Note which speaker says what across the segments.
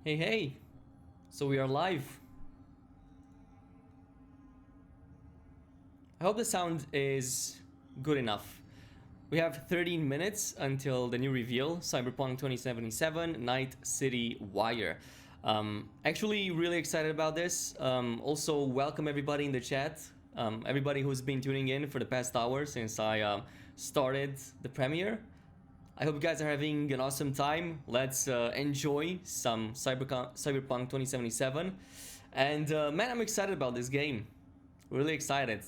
Speaker 1: Hey, hey! So we are live. I hope the sound is good enough. We have 13 minutes until the new reveal, Cyberpunk 2077 Night City Wire. Actually, really excited about this. Also, welcome everybody in the chat. Everybody who's been tuning in for the past hour since I started the premiere. I hope you guys are having an awesome time. Let's enjoy some Cyberpunk 2077. And man, I'm excited about this game. Really excited.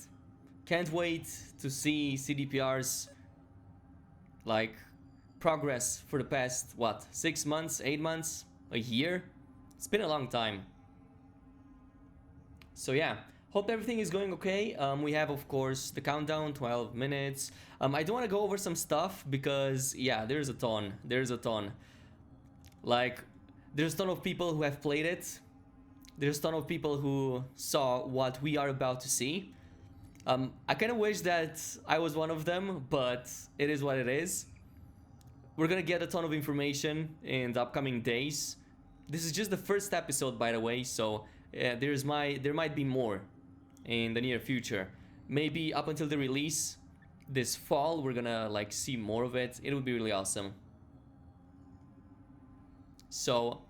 Speaker 1: Can't wait to see CDPR's like progress for the past, what, 6 months, 8 months, a year? It's been a long time. So yeah, hope everything is going okay. We have, of course, the countdown, 12 minutes. I do want to go over some stuff because, yeah, there's a ton. There's a ton. Like, there's a ton of people who have played it. There's a ton of people who saw what we are about to see. I kind of wish that I was one of them, but it is what it is. We're gonna get a ton of information in the upcoming days. This is just the first episode, by the way, so there might be more in the near future. Maybe up until the release this fall, we're gonna like see more of it. It would be really awesome. So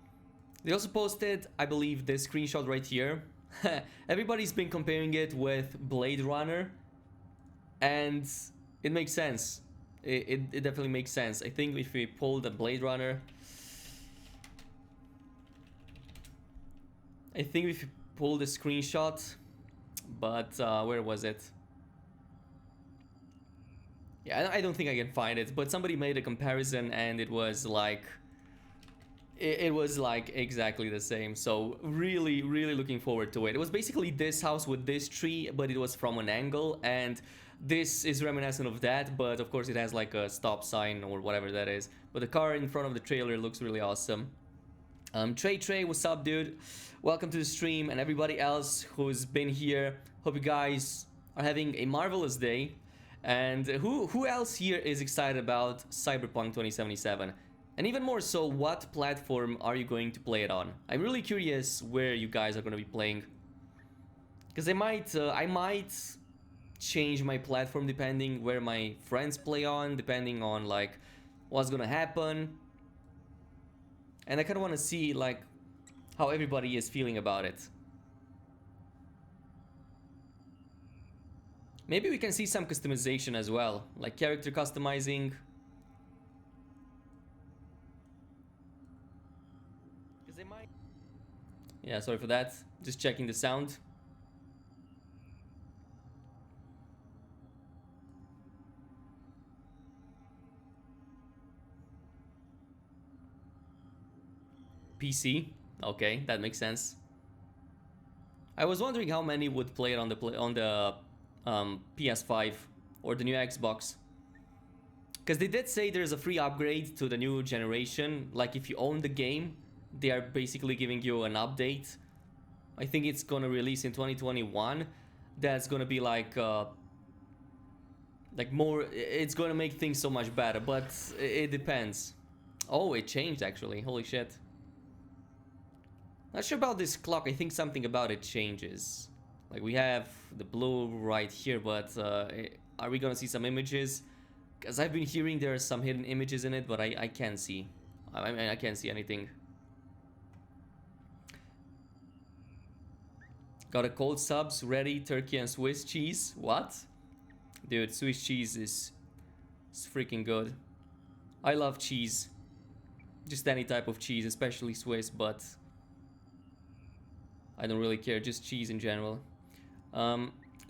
Speaker 1: they also posted, I believe, this screenshot right here. Everybody's been comparing it with Blade Runner, and it makes sense. It definitely makes sense. I think if we pull the Blade Runner, I think if you pull the screenshot, but where was it? Yeah, I don't think I can find it, but somebody made a comparison and it was like it was like exactly the same. So really looking forward to it. It was basically this house with this tree, but it was from an angle, and this is reminiscent of that, but of course it has like a stop sign or whatever that is. But the car in front of the trailer looks really awesome. Trey, what's up, dude? Welcome to the stream, and everybody else who's been here. Hope you guys are having a marvelous day. And who else here is excited about Cyberpunk 2077? And even more so, what platform are you going to play it on? I'm really curious where you guys are going to be playing. Because I might change my platform depending where my friends play on, depending on like what's going to happen. And I kind of want to see like how everybody is feeling about it. Maybe we can see some customization as well, like character customizing. Yeah, sorry for that. Just checking the sound. PC. Okay, that makes sense. I was wondering how many would play it on the PS5 or the new Xbox. Because they did say there's a free upgrade to the new generation. Like if you own the game, they are basically giving you an update. I think it's gonna release in 2021. That's gonna be like more. It's gonna make things so much better, but it depends. Oh, it changed actually. Holy shit. Not sure about this clock. I think something about it changes. Like we have the blue right here, but are we gonna see some images? Because I've been hearing there are some hidden images in it, but I can't see. I mean, I can't see anything. Got a cold subs ready, turkey and Swiss cheese. What? Dude, Swiss cheese is freaking good. I love cheese. Just any type of cheese, especially Swiss, but I don't really care, just cheese in general.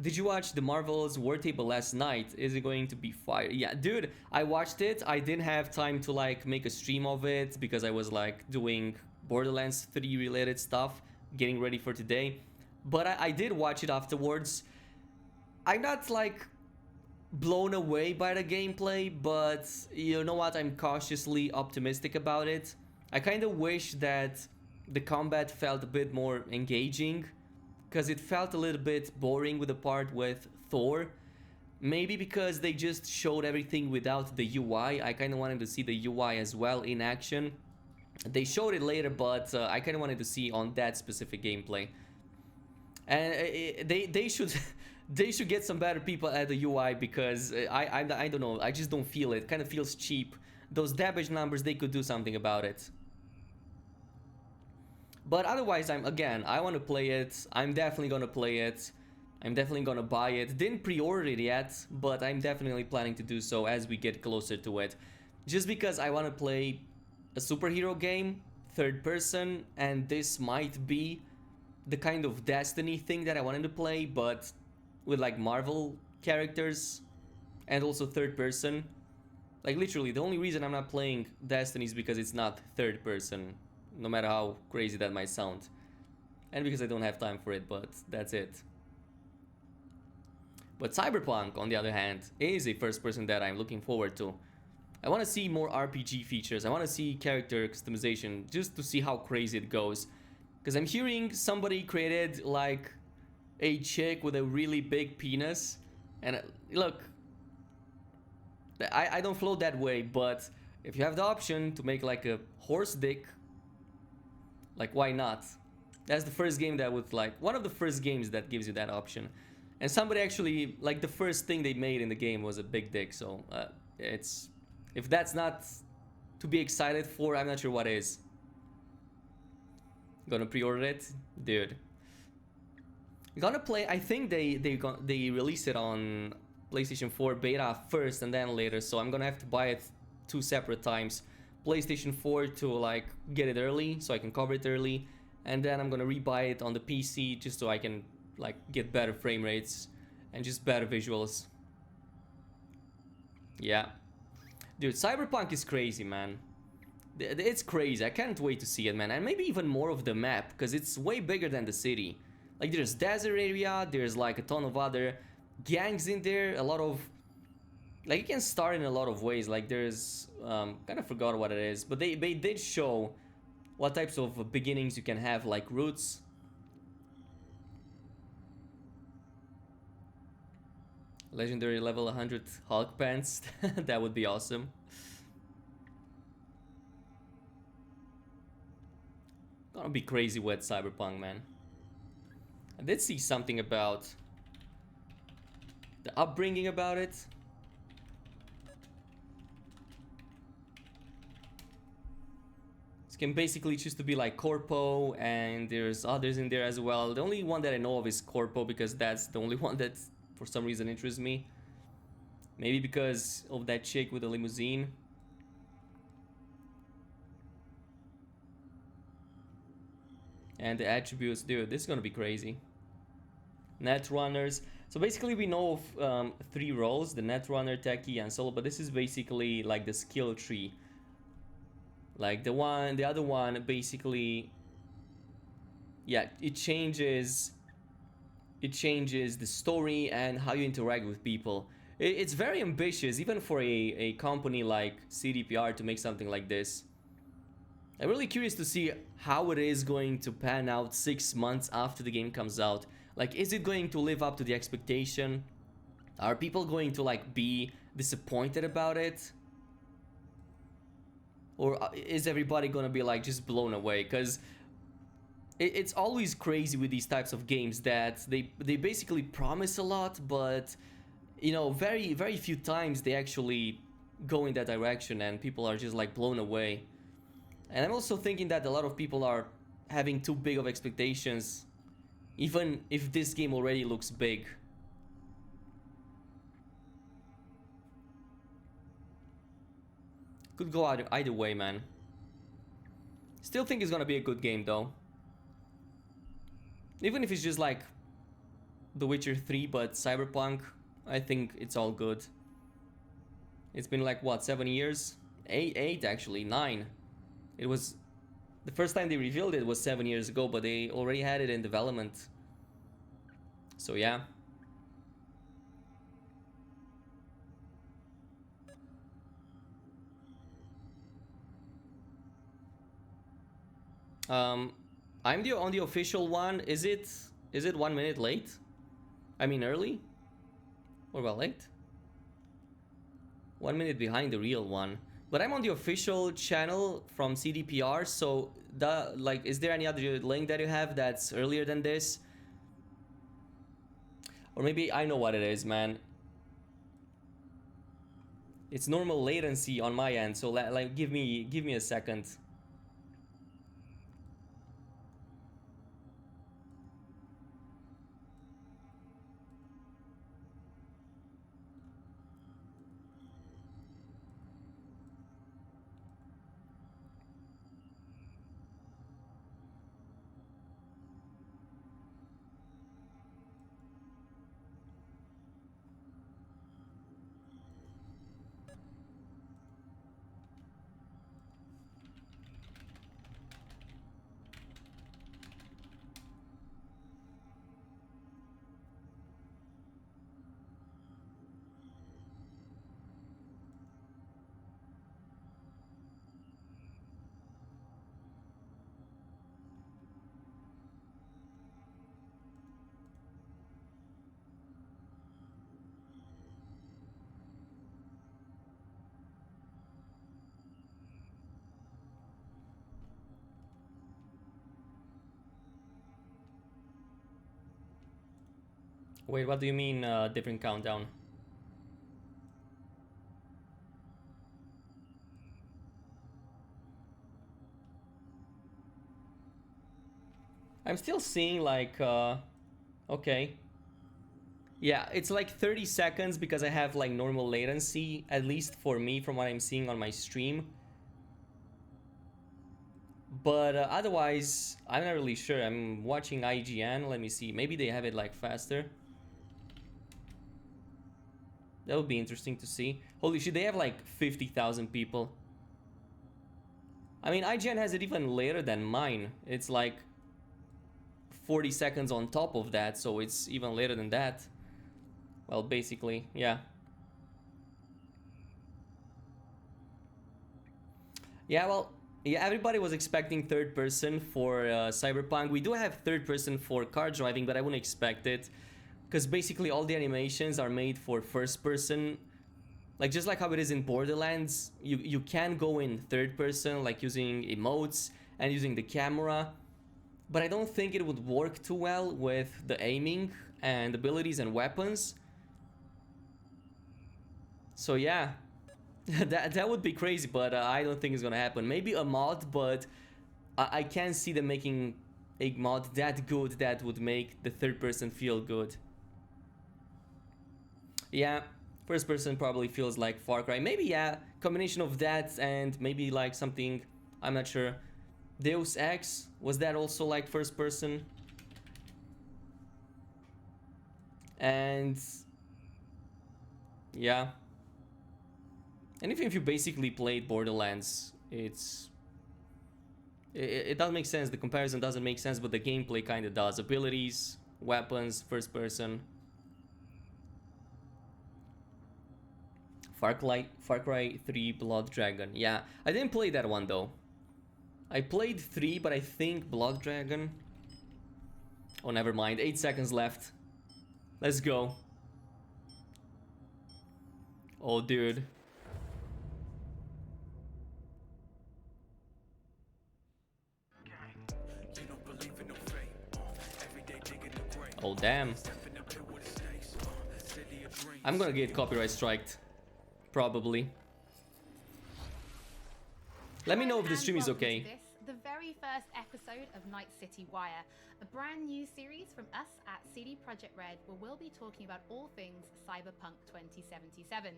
Speaker 1: Did you watch the Marvel's War Table last night? Is it going to be fire? Yeah, dude, I watched it. I didn't have time to like make a stream of it because I was like doing Borderlands 3 related stuff, getting ready for today. But I did watch it afterwards. I'm not like blown away by the gameplay, but you know what? I'm cautiously optimistic about it. I kind of wish that the combat felt a bit more engaging, because it felt a little bit boring with the part with Thor. Maybe because they just showed everything without the UI. I kind of wanted to see the UI as well in action. They showed it later, but I kind of wanted to see on that specific gameplay. And they should they should get some better people at the UI, because I don't know, I just don't feel it. Kind of feels cheap. Those damage numbers, they could do something about it. But otherwise, I want to play it. I'm definitely gonna play it. I'm definitely gonna buy it. Didn't pre-order it yet, but I'm definitely planning to do so as we get closer to it. Just because I want to play a superhero game, third person, and this might be the kind of Destiny thing that I wanted to play, but with like Marvel characters and also third person. Like literally, the only reason I'm not playing Destiny is because it's not third person, no matter how crazy that might sound. And because I don't have time for it, but that's it. But Cyberpunk, on the other hand, is a first person that I'm looking forward to. I want to see more RPG features. I want to see character customization, just to see how crazy it goes. Because I'm hearing somebody created like a chick with a really big penis. And look, I don't float that way, but if you have the option to make like a horse dick, like why not? That's the first game that would, like, one of the first games that gives you that option. And somebody actually, like, the first thing they made in the game was a big dick, so it's, if that's not to be excited for, I'm not sure what is. Gonna pre-order it? Dude. Gonna play, I think they released it on PlayStation 4 beta first and then later, so I'm gonna have to buy it 2 separate times. PlayStation 4 to like get it early, so I can cover it early, and then I'm gonna rebuy it on the PC just so I can like get better frame rates and just better visuals. Yeah. Dude, Cyberpunk is crazy, man. It's crazy. I can't wait to see it, man. And maybe even more of the map, because it's way bigger than the city. Like, there's desert area, there's like a ton of other gangs in there, a lot of... Like, you can start in a lot of ways. Like, there's... kind of forgot what it is, but they did show what types of beginnings you can have, like roots. Legendary level 100 Hulk pants. That would be awesome. Gonna be crazy with Cyberpunk, man. I did see something about the upbringing about it. It can basically choose to be like Corpo, and there's others in there as well. The only one that I know of is Corpo, because that's the only one that for some reason interests me. Maybe because of that chick with the limousine. And the attributes, dude, this is gonna be crazy. Netrunners. So basically we know of 3 roles, the Netrunner, Techie, and Solo, but this is basically like the skill tree. Like the other one basically, yeah, it changes the story and how you interact with people. It's very ambitious, even for a company like CDPR to make something like this. I'm really curious to see how it is going to pan out 6 months after the game comes out. Like, is it going to live up to the expectation? Are people going to like be disappointed about it? Or is everybody gonna be like just blown away? Because it's always crazy with these types of games that they basically promise a lot, but you know, very few times they actually go in that direction and people are just like blown away. And I'm also thinking that a lot of people are having too big of expectations, even if this game already looks big. Could go either way, man. Still think it's gonna be a good game though. Even if it's just like The Witcher 3 but Cyberpunk, I think it's all good. It's been like what, 7 years? 8 actually, 9. It was the first time they revealed it was 7 years ago, but they already had it in development. So yeah. I'm on the official one. Is it 1 minute late? I mean early? Or well, late? 1 minute behind the real one. But I'm on the official channel from CDPR, so like, is there any other link that you have that's earlier than this? Or maybe I know what it is, man. It's normal latency on my end, so like give me a second. Wait, what do you mean different countdown? I'm still seeing like, okay. Yeah, it's like 30 seconds because I have like normal latency, at least for me from what I'm seeing on my stream. But otherwise, I'm not really sure. I'm watching IGN, let me see. Maybe they have it like faster. That would be interesting to see. Holy shit, they have like 50,000 people. I mean, IGN has it even later than mine. It's like 40 seconds on top of that, so it's even later than that. Well, basically, yeah. Yeah, well, yeah, everybody was expecting third person for Cyberpunk. We do have third person for car driving, but I wouldn't expect it. Because basically all the animations are made for first person. Like, just like how it is in Borderlands, you can go in third person, like using emotes and using the camera. But I don't think it would work too well with the aiming and abilities and weapons. So yeah, that would be crazy, but I don't think it's gonna happen. Maybe a mod, but I can't see them making a mod that good that would make the third person feel good. Yeah, first person probably feels like Far Cry. Maybe, yeah, combination of that and maybe like something, I'm not sure. Deus Ex, was that also like first person? And yeah. And even if you basically played Borderlands, it doesn't make sense. The comparison doesn't make sense, but the gameplay kind of does. Abilities, weapons, first person. Far Cry 3 Blood Dragon. Yeah, I didn't play that one though. I played 3, but I think Blood Dragon. Oh, never mind. 8 seconds left. Let's go. Oh, dude. Oh, damn. I'm gonna get copyright striked. Probably. Let me know if the stream is okay.
Speaker 2: The very first episode of Night City Wire, a brand new series from us at CD Projekt Red, where we'll be talking about all things Cyberpunk 2077.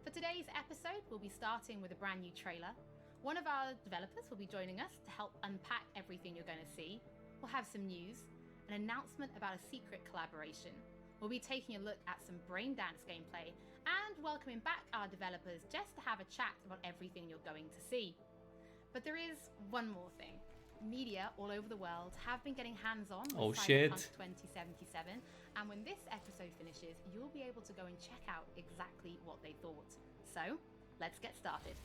Speaker 2: For today's episode, we'll be starting with a brand new trailer. One of our developers will be joining us to help unpack everything you're going to see. We'll have some news, an announcement about a secret collaboration. We'll be taking a look at some braindance gameplay and welcoming back our developers just to have a chat about everything you're going to see. But there is one more thing. Media all over the world have been getting hands-on with Cyberpunk 2077, and when this episode finishes, you'll be able to go and check out exactly what they thought. So, let's get started.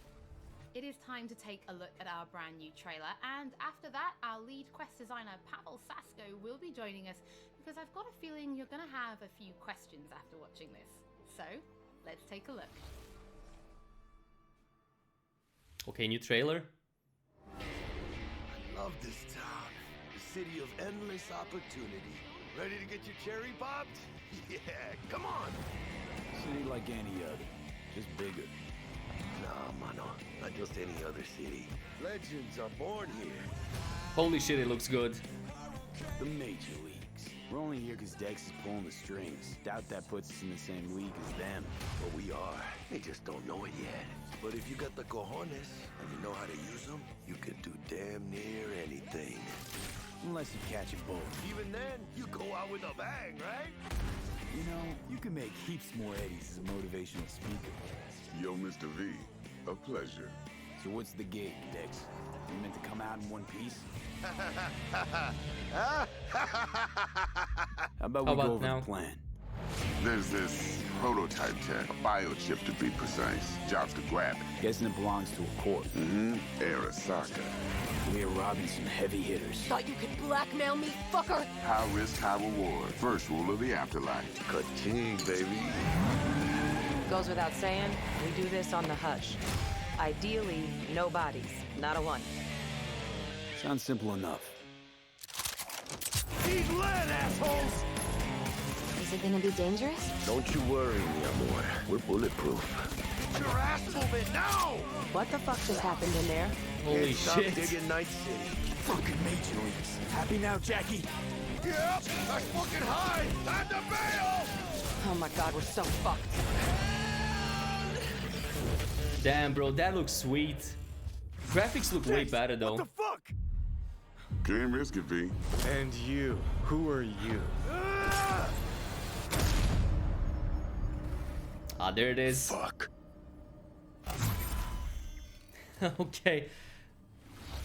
Speaker 2: It is time to take a look at our brand new trailer, and after that, our lead quest designer Pavel Sasko will be joining us, because I've got a feeling you're gonna have a few questions after watching this. So, let's take a look.
Speaker 1: Okay, new trailer.
Speaker 3: I love this town. The city of endless opportunity. Ready to get your cherry popped? Yeah, come on.
Speaker 4: City like any other, just bigger.
Speaker 3: Nah, mano, not just any other city. Legends are born here.
Speaker 1: Holy shit, it looks good.
Speaker 4: The major leagues. We're only here because Dex is pulling the strings. Doubt that puts us in the same league as them.
Speaker 3: But we are. They just don't know it yet. But if you got the cojones and you know how to use them, you could do damn near anything.
Speaker 4: Unless you catch a bullet.
Speaker 3: Even then, you go out with a bang, right?
Speaker 4: You know, you can make heaps more eddies as a motivational speaker.
Speaker 5: Yo, Mr. V, a pleasure.
Speaker 4: So what's the gig, Dex? You meant to come out in one piece? How about we go over
Speaker 1: now?
Speaker 4: the plan?
Speaker 5: There's this prototype tech, a biochip to be precise. Job's to grab it.
Speaker 4: Guessing it belongs to a corp.
Speaker 5: Arasaka.
Speaker 4: We're robbing some heavy hitters.
Speaker 6: Thought you could blackmail me, fucker?
Speaker 5: High risk, high reward. First rule of the afterlife.
Speaker 3: Ka-ching, baby.
Speaker 6: Goes without saying, we do this on the hush. Ideally, no bodies, not a one.
Speaker 4: Sounds simple enough.
Speaker 3: Feed lead, assholes!
Speaker 7: Is it gonna be dangerous?
Speaker 3: Don't you worry, mi amor. We're bulletproof. Get your ass moving now!
Speaker 6: What the fuck just happened in there?
Speaker 1: Holy
Speaker 3: Can't stop
Speaker 1: shit.
Speaker 3: digging Night City.
Speaker 4: Fucking major leagues. Happy now, Jackie?
Speaker 3: Yep, that's fucking high! Time to bail!
Speaker 6: Oh my god, we're so fucked.
Speaker 1: Damn, bro, that looks sweet. Graphics look way better though.
Speaker 3: What the fuck?
Speaker 5: Can't risk it, V.
Speaker 3: And you, who are you?
Speaker 1: Ah, there it is.
Speaker 3: Fuck.
Speaker 1: Okay.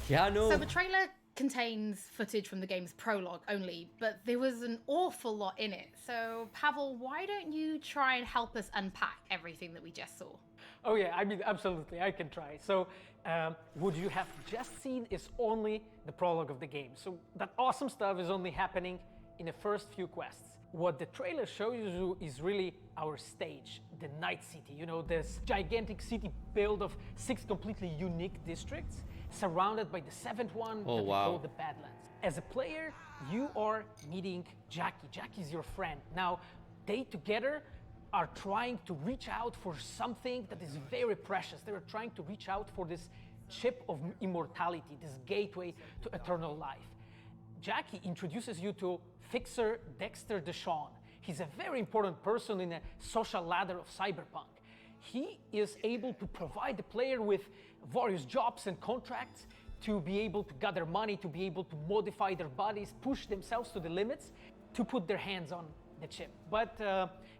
Speaker 1: Yeah, no.
Speaker 2: So the trailer contains footage from the game's prologue only, but there was an awful lot in it. So Pavel, why don't you try and help us unpack everything that we just saw?
Speaker 8: Oh yeah, I mean, absolutely, I can try. So, what you have just seen is only the prologue of the game. So that awesome stuff is only happening in the first few quests. What the trailer shows you is really our stage, the Night City. You know, this gigantic city built of 6 completely unique districts, surrounded by the 7th one that we call the Badlands. As a player, you are meeting Jackie. Jackie's your friend. Now, they together are trying to reach out for something that is very precious. They are trying to reach out for this chip of immortality, this gateway to eternal life. Jackie introduces you to Fixer Dexter Deshawn. He's a very important person in a social ladder of Cyberpunk. He is able to provide the player with various jobs and contracts to be able to gather money, to be able to modify their bodies, push themselves to the limits, to put their hands on the chip. But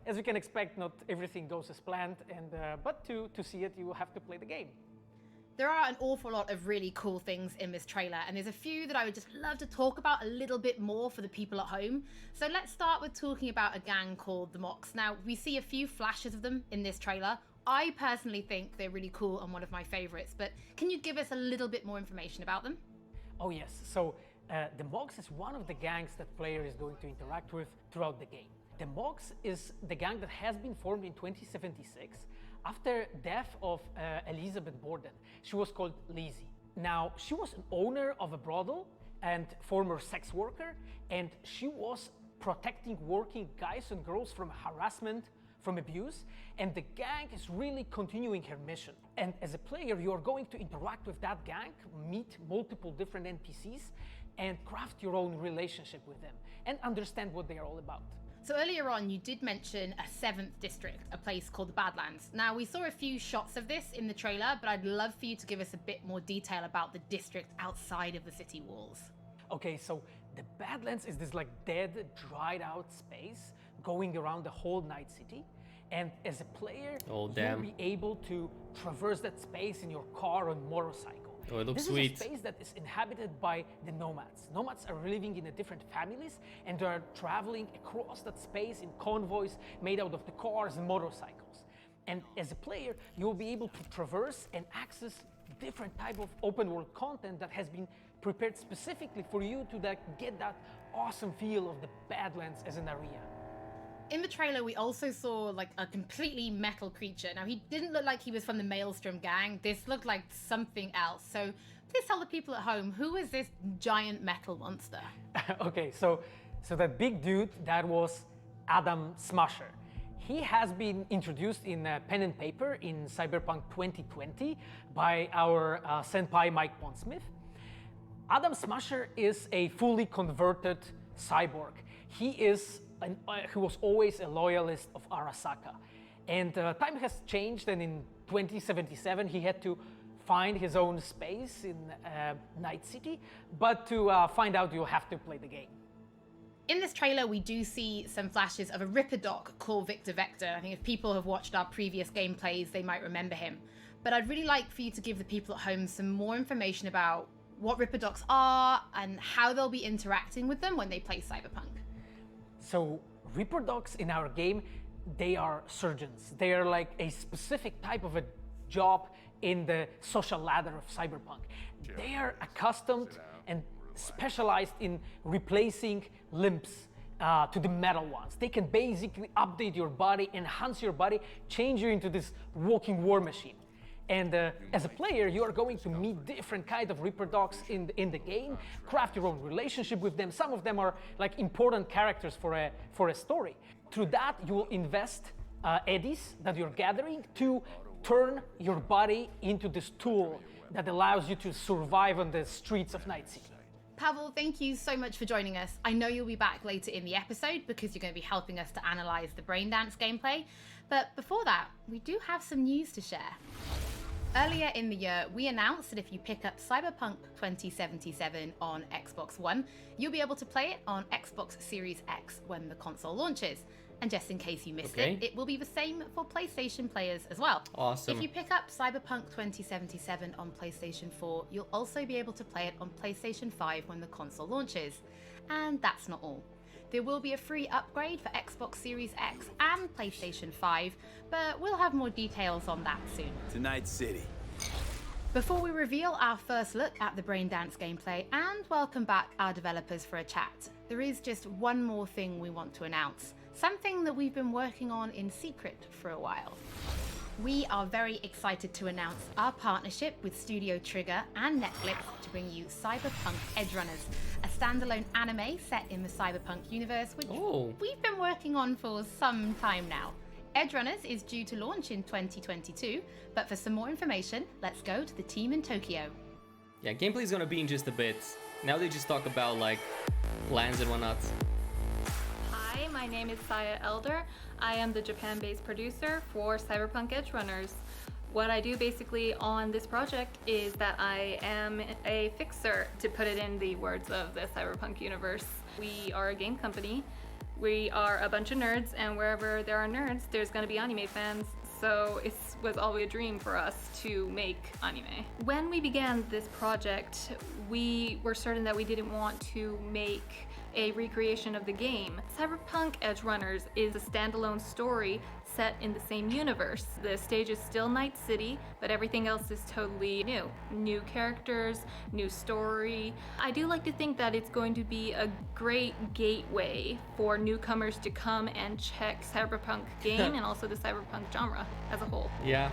Speaker 8: as you can expect, not everything goes as planned, and but to see it, you will have to play the game.
Speaker 2: There are an awful lot of really cool things in this trailer, and there's a few that I would just love to talk about a little bit more for the people at home. So let's start with talking about a gang called the Mox. Now, we see a few flashes of them in this trailer. I personally think they're really cool and one of my favorites, but can you give us a little bit more information about them?
Speaker 8: Oh yes, so the Mox is one of the gangs that player is going to interact with throughout the game. The Mox is the gang that has been formed in 2076 after death of Elizabeth Borden. She was called Lizzie. Now, she was an owner of a brothel and former sex worker, and she was protecting working guys and girls from harassment, from abuse, and the gang is really continuing her mission. And as a player, you are going to interact with that gang, meet multiple different NPCs, and craft your own relationship with them, and understand what they are all about.
Speaker 2: So earlier on, you did mention a 7th district, a place called the Badlands. Now, we saw a few shots of this in the trailer, but I'd love for you to give us a bit more detail about the district outside of the city walls.
Speaker 8: Okay, so the Badlands is this like dead, dried out space going around the whole Night City. And as a player, you'll be able to traverse that space in your car or motorcycle.
Speaker 1: Oh, it looks
Speaker 8: this
Speaker 1: sweet.
Speaker 8: Is a space that is inhabited by the nomads. Nomads are living in different families, and they are traveling across that space in convoys made out of the cars and motorcycles. And as a player, you'll be able to traverse and access different type of open world content that has been prepared specifically for you to get that awesome feel of the Badlands as an area.
Speaker 2: In the trailer, we also saw like a completely metal creature. Now, he didn't look like he was from the Maelstrom gang. This looked like something else. So please tell the people at home, who is this giant metal monster?
Speaker 8: Okay, so that big dude, that was Adam Smasher. He has been introduced in pen and paper in Cyberpunk 2020 by our senpai Mike Pondsmith. Adam Smasher is a fully converted cyborg. He was always a loyalist of Arasaka. And time has changed, and in 2077 he had to find his own space in Night City. But to find out, you'll have to play the game.
Speaker 2: In this trailer, we do see some flashes of a Ripperdoc called Victor Vector. I think if people have watched our previous gameplays, they might remember him. But I'd really like for you to give the people at home some more information about what Ripperdocs are and how they'll be interacting with them when they play Cyberpunk.
Speaker 8: So Ripperdocs in our game, they are surgeons. They are like a specific type of a job in the social ladder of Cyberpunk. They are accustomed and specialized in replacing limbs to the metal ones. They can basically update your body, enhance your body, change you into this walking war machine. And as a player, you are going to meet different kinds of Ripperdocs in the game, craft your own relationship with them. Some of them are like important characters for a story. Through that, you will invest eddies that you're gathering to turn your body into this tool that allows you to survive on the streets of Night City.
Speaker 2: Pavel, thank you so much for joining us. I know you'll be back later in the episode because you're going to be helping us to analyze the Braindance gameplay. But before that, we do have some news to share. Earlier in the year, we announced that if you pick up Cyberpunk 2077 on Xbox One, you'll be able to play it on Xbox Series X when the console launches. And just in case you missed it, it will be the same for PlayStation players as well.
Speaker 1: Awesome.
Speaker 2: If you pick up Cyberpunk 2077 on PlayStation 4, you'll also be able to play it on PlayStation 5 when the console launches. And that's not all. There will be a free upgrade for Xbox Series X and PlayStation 5, but we'll have more details on that soon.
Speaker 4: To Night City.
Speaker 2: Before we reveal our first look at the Braindance gameplay and welcome back our developers for a chat, there is just one more thing we want to announce. Something that we've been working on in secret for a while. We are very excited to announce our partnership with Studio Trigger and Netflix to bring you Cyberpunk Edgerunners, a standalone anime set in the Cyberpunk universe, which we've been working on for some time now. Edgerunners is due to launch in 2022, but for some more information, let's go to the team in Tokyo.
Speaker 1: Yeah, gameplay is gonna be in just a bit. Now they just talk about like lands and whatnot.
Speaker 9: Hi, my name is Saya Elder. I am the Japan-based producer for Cyberpunk Edgerunners. What I do basically on this project is that I am a fixer, to put it in the words of the Cyberpunk universe. We are a game company. We are a bunch of nerds, and wherever there are nerds, there's gonna be anime fans. So it was always a dream for us to make anime. When we began this project, we were certain that we didn't want to make a recreation of the game. Cyberpunk Edgerunners is a standalone story set in the same universe. The stage is still Night City, but everything else is totally new. New characters, new story. I do like to think that it's going to be a great gateway for newcomers to come and check Cyberpunk game and also the Cyberpunk genre as a whole.
Speaker 1: Yeah.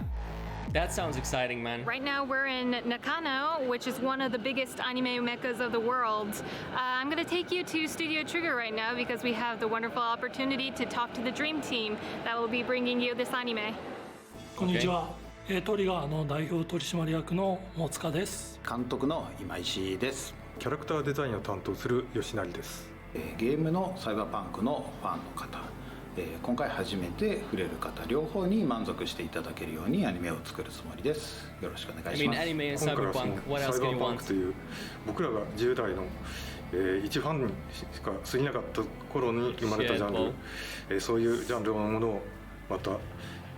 Speaker 1: That sounds exciting, man.
Speaker 9: Right now we're in Nakano, which is one of the biggest anime meccas of the world. I'm gonna take you to Studio Trigger right now because we have the wonderful opportunity to talk to the dream team that will be bringing you this anime.
Speaker 10: こんにちは。トリガーの代表取締役の大塚です。
Speaker 11: 監督の今石です。
Speaker 12: キャラクターデザインを担当する吉成です。
Speaker 11: ゲームのサイバーパンクのファンの方。今回初めて触れる方両方に満足していただけるようにアニメを作るつもりです。よろしくお願いします。
Speaker 12: 今回はそのサイバーパンクという僕らが10代の一ファンにしか過ぎなかった頃に生まれたジャンル、そういうジャンルのものをまた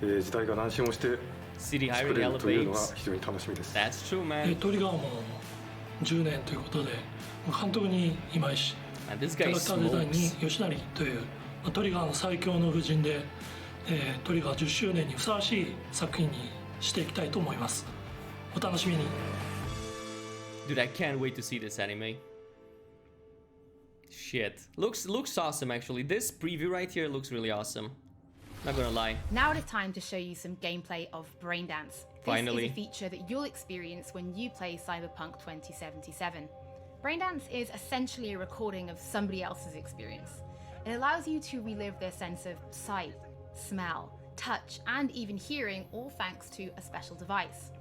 Speaker 12: 時代が何周もして作れるというのが非常に楽しみです。
Speaker 10: トリガーも10年ということで監督に今石、キャラクターデザインに吉成というトリガーの最強の布陣で、トリガー10周年にふさわしい作品にしていきたいと思います。お楽しみに。
Speaker 1: Dude, I can't wait to see this anime. Shit. Looks awesome, actually. This preview right here looks really awesome. Not gonna lie.
Speaker 2: Now it is time to show you some gameplay of Braindance.
Speaker 1: Finally.
Speaker 2: This is a feature that you'll experience when you play Cyberpunk 2077. Braindance is essentially a recording of somebody else's experience. It allows you to relive their sense of sight, smell, touch, and even hearing, all thanks to a special device.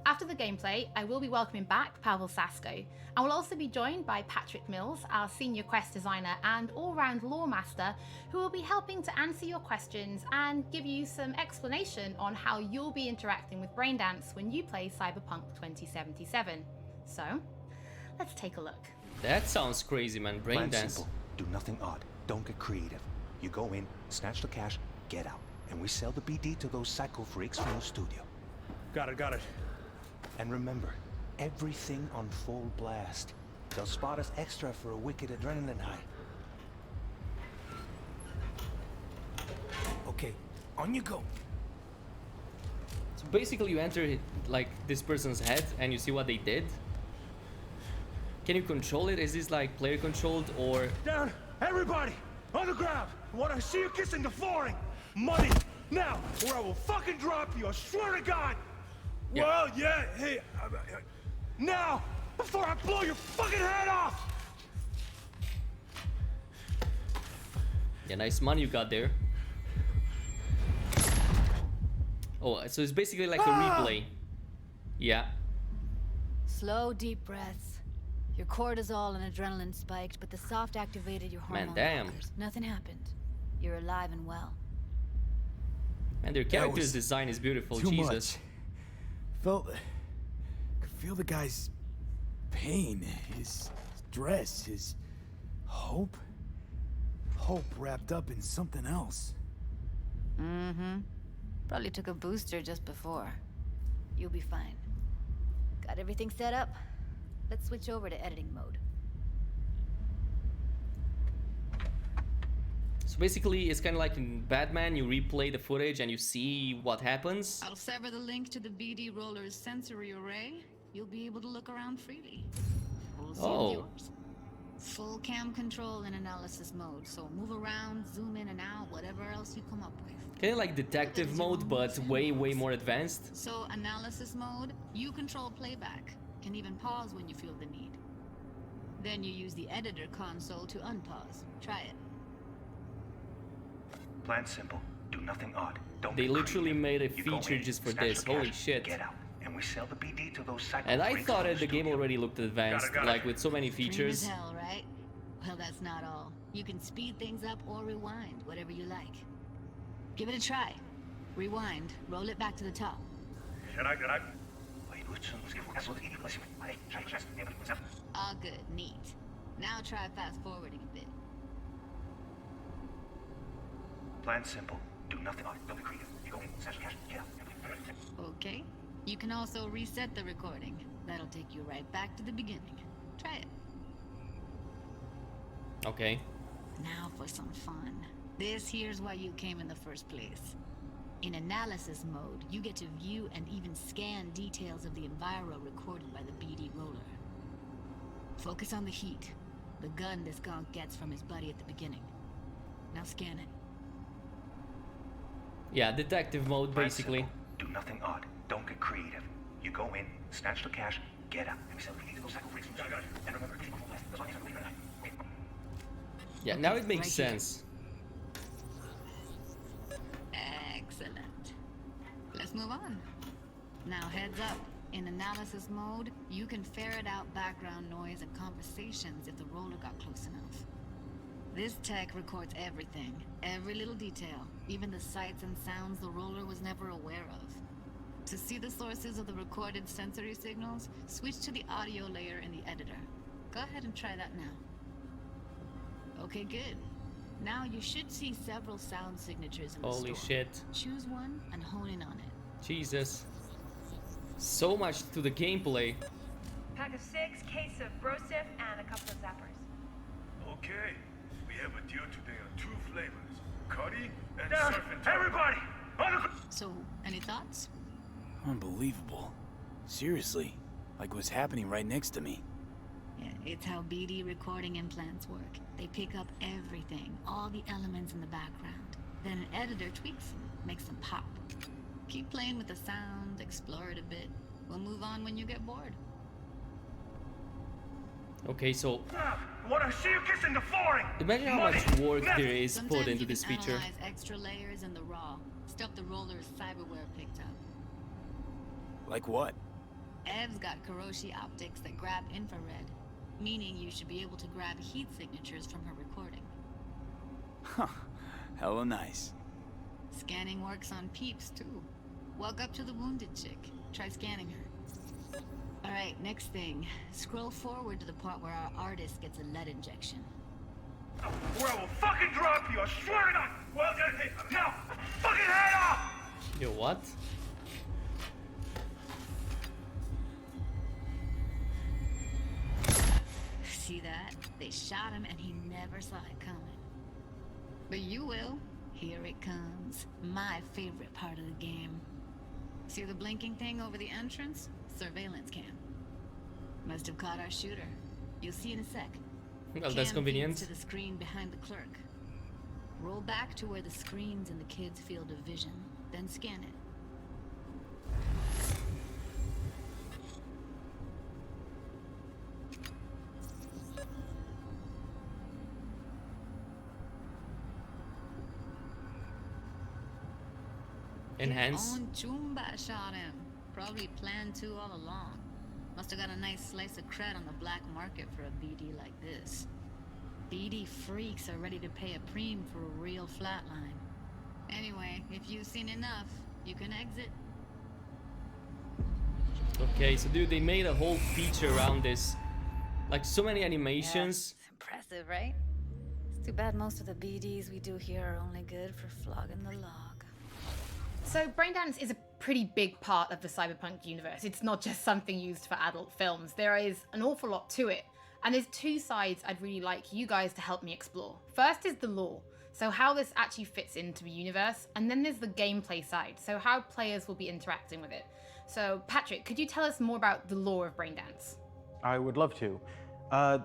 Speaker 2: After the gameplay, I will be welcoming back Pavel Sasko, and will also be joined by Patrick Mills, our senior quest designer and all-round lore master, who will be helping to answer your questions and give you some explanation on how you'll be interacting with Braindance when you play Cyberpunk 2077. So, let's take a look.
Speaker 1: That sounds crazy, man.
Speaker 13: Plan
Speaker 1: Braindance.
Speaker 13: simple. Do nothing odd. Don't get creative. You go in, snatch the cash, get out, and we sell the BD to those psycho freaks from the studio.
Speaker 14: Got it.
Speaker 13: And remember, everything on full blast. They'll spot us extra for a wicked adrenaline high. Okay, on you go.
Speaker 1: So basically you enter like this person's head and you see what they did. Can you control it? Is this like player controlled or...
Speaker 14: Down! Everybody! On the ground! I want to see you kissing the flooring! Money! Now! Or I will fucking drop you! I swear to God!
Speaker 1: Yeah.
Speaker 14: Well, yeah, hey... now! Before I blow your fucking head off!
Speaker 1: Yeah, nice money you got there. Oh, so it's basically like a replay. Yeah.
Speaker 15: Slow, deep breaths. Your cortisol and adrenaline spiked, but the soft activated your hormone
Speaker 1: damn.
Speaker 15: blockers. Nothing happened. You're alive and well.
Speaker 1: And their character's design is beautiful, Jesus.
Speaker 4: Could feel the guy's pain, his stress, his hope. Hope wrapped up in something else.
Speaker 15: Mm-hmm. Probably took a booster just before. You'll be fine. Got everything set up? Let's switch over to editing mode.
Speaker 1: So basically, it's kind of like in Batman, you replay the footage and you see what happens.
Speaker 16: I'll sever the link to the BD Roller's sensory array. You'll be able to look around freely. We'll see it's yours. Full cam control in analysis mode, so move around, zoom in and out, whatever else you come up with.
Speaker 1: Kind of like detective mode, but way more advanced.
Speaker 16: So analysis mode, you control playback. Can even pause when you feel the need. Then you use the editor console to unpause. Try it.
Speaker 13: Plan simple. Do nothing odd. Don't
Speaker 1: They
Speaker 13: get
Speaker 1: literally
Speaker 13: creative.
Speaker 1: made a
Speaker 13: You go
Speaker 1: feature
Speaker 13: in,
Speaker 1: just for
Speaker 13: snatch
Speaker 1: this.
Speaker 13: the cash,
Speaker 1: Holy shit.
Speaker 13: Get out, and we sell the BD to those psycho
Speaker 1: And I
Speaker 13: freaks
Speaker 1: thought
Speaker 13: from
Speaker 1: that the game
Speaker 13: studio.
Speaker 1: already looked advanced, like with so many features.
Speaker 16: Dream as hell, right? Well, that's not all. You can speed things up or rewind, whatever you like. Give it a try. Rewind, roll it back to the top. All good, neat. Now try fast forwarding a bit.
Speaker 13: Plan simple. Do nothing odd. Don't be creative. You go in, snatch the cash, get out.
Speaker 16: Okay. You can also reset the recording. That'll take you right back to the beginning. Try it.
Speaker 1: Okay.
Speaker 16: Now for some fun. This here's why you came in the first place. In analysis mode, you get to view and even scan details of the enviro recorded by the BD Roller. Focus on the heat, the gun this gonk gets from his buddy at the beginning. Now scan it.
Speaker 1: Yeah, detective mode, basically.
Speaker 13: Simple. Do nothing odd. Don't get creative. You go in, snatch the cash, get out, and we sell the BD to those psycho freaks from the studio. And remember,
Speaker 1: Yeah, now it makes sense.
Speaker 16: Excellent. Let's move on. Now heads up. In analysis mode, you can ferret out background noise and conversations if the roller got close enough. This tech records everything, every little detail, even the sights and sounds the roller was never aware of. To see the sources of the recorded sensory signals, switch to the audio layer in the editor. Go ahead and try that now. Okay, good. Now you should see several sound signatures in the store.
Speaker 1: Holy shit.
Speaker 16: Choose one and hone in on it.
Speaker 1: Jesus. So much to the gameplay.
Speaker 17: Pack of 6, case of Brosif, and a couple of zappers.
Speaker 14: Okay. We have a deal today on 2 flavors. Cuddy and surf and everybody!
Speaker 16: So, any thoughts?
Speaker 4: Unbelievable. Seriously. Like what's happening right next to me.
Speaker 16: Yeah, it's how BD recording implants work. They pick up everything, all the elements in the background. Then an editor tweaks them, makes them pop. Keep playing with the sound, explore it a bit. We'll move on when you get bored.
Speaker 1: Okay, so
Speaker 14: What I see you kissing the flooring.
Speaker 1: imagine how much work there is put into this feature.
Speaker 16: Analyze extra layers in the raw. Stuff the roller's cyberware picked up.
Speaker 4: Like what?
Speaker 16: Ev's got Kiroshi optics that grab infrared, meaning you should be able to grab heat signatures from her recording.
Speaker 4: Huh. Hella nice.
Speaker 16: Scanning works on peeps, too. Walk up to the wounded chick. Try scanning her. Alright, next thing. Scroll forward to the part where our artist gets a lead injection.
Speaker 14: Or I will fucking drop you, I swear to God! Well, now, fucking head off!
Speaker 1: Yo, what?
Speaker 16: See that? They shot him and he never saw it coming. But you will. Here it comes. My favorite part of the game. See the blinking thing over the entrance? Surveillance cam. Must have caught our shooter. You'll see in a sec.
Speaker 1: Well, that's convenient.
Speaker 16: To the screen behind the clerk. Roll back to where the screen's in the kid's field of vision, then scan it.
Speaker 1: Enhance.
Speaker 16: His own Chumba shot him. Probably planned to all along. Must have got a nice slice of cred on the black market for a BD like this. BD freaks are ready to pay a preem for a real flatline. Anyway, if you've seen enough, you can exit.
Speaker 1: Okay, so dude, they made a whole feature around this. Like so many animations.
Speaker 15: Yeah, it's impressive, right? It's too bad most of the BDs we do here are only good for flogging the log.
Speaker 2: So Braindance is a pretty big part of the Cyberpunk universe. It's not just something used for adult films. There is an awful lot to it. And there's two sides I'd really like you guys to help me explore. First is the lore, so how this actually fits into the universe. And then there's the gameplay side, so how players will be interacting with it. So Patrick, could you tell us more about the lore of Braindance?
Speaker 18: I would love to.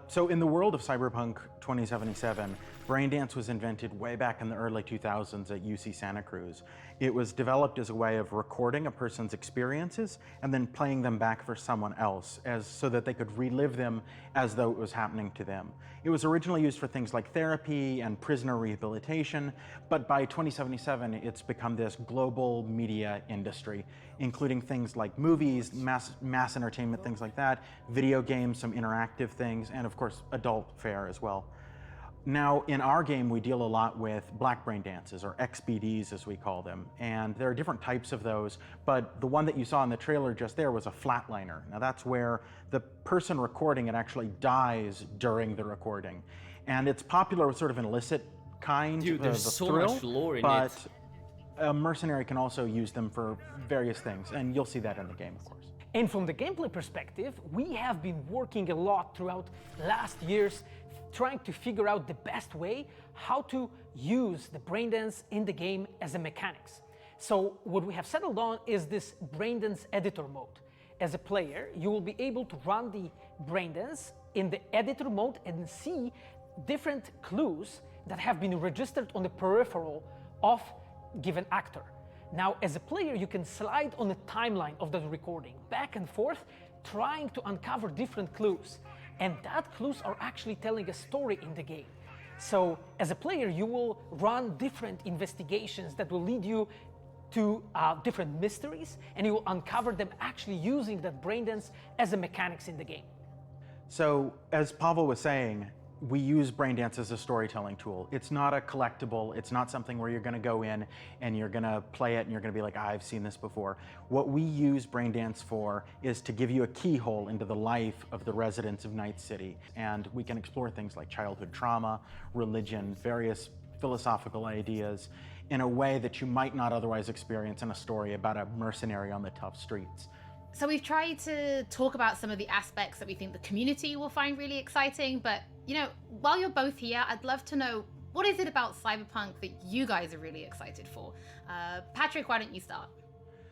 Speaker 18: So in the world of Cyberpunk 2077, Braindance was invented way back in the early 2000s at UC Santa Cruz. It was developed as a way of recording a person's experiences and then playing them back for someone else so that they could relive them as though it was happening to them. It was originally used for things like therapy and prisoner rehabilitation, but by 2077 it's become this global media industry, including things like movies, mass entertainment, things like that, video games, some interactive things, and of course adult fare as well. Now, in our game, we deal a lot with black brain dances, or XBDs as we call them, and there are different types of those, but the one that you saw in the trailer just there was a flatliner. Now that's where the person recording it actually dies during the recording, and it's popular with sort of an illicit kind
Speaker 1: Dude, there's
Speaker 18: of
Speaker 1: so
Speaker 18: thrill,
Speaker 1: much lore in
Speaker 18: but
Speaker 1: it.
Speaker 18: a mercenary can also use them for various things, and you'll see that in the game, of course.
Speaker 8: And from the gameplay perspective, we have been working a lot throughout last years trying to figure out the best way how to use the Braindance in the game as a mechanics. So what we have settled on is this Braindance editor mode. As a player, you will be able to run the Braindance in the editor mode and see different clues that have been registered on the peripheral of given actor. Now, as a player, you can slide on the timeline of the recording back and forth, trying to uncover different clues. And that clues are actually telling a story in the game. So as a player, you will run different investigations that will lead you to different mysteries, and you will uncover them actually using that Braindance as a mechanics in the game.
Speaker 18: So as Pavel was saying, we use Braindance as a storytelling tool. It's not a collectible. It's not something where you're going to go in and you're going to play it and you're going to be like, I've seen this before. What we use Braindance for is to give you a keyhole into the life of the residents of Night City. And we can explore things like childhood trauma, religion, various philosophical ideas in a way that you might not otherwise experience in a story about a mercenary on the tough streets.
Speaker 2: So we've tried to talk about some of the aspects that we think the community will find really exciting, but you know, while you're both here, I'd love to know, what is it about Cyberpunk that you guys are really excited for? Patrick, why don't you start?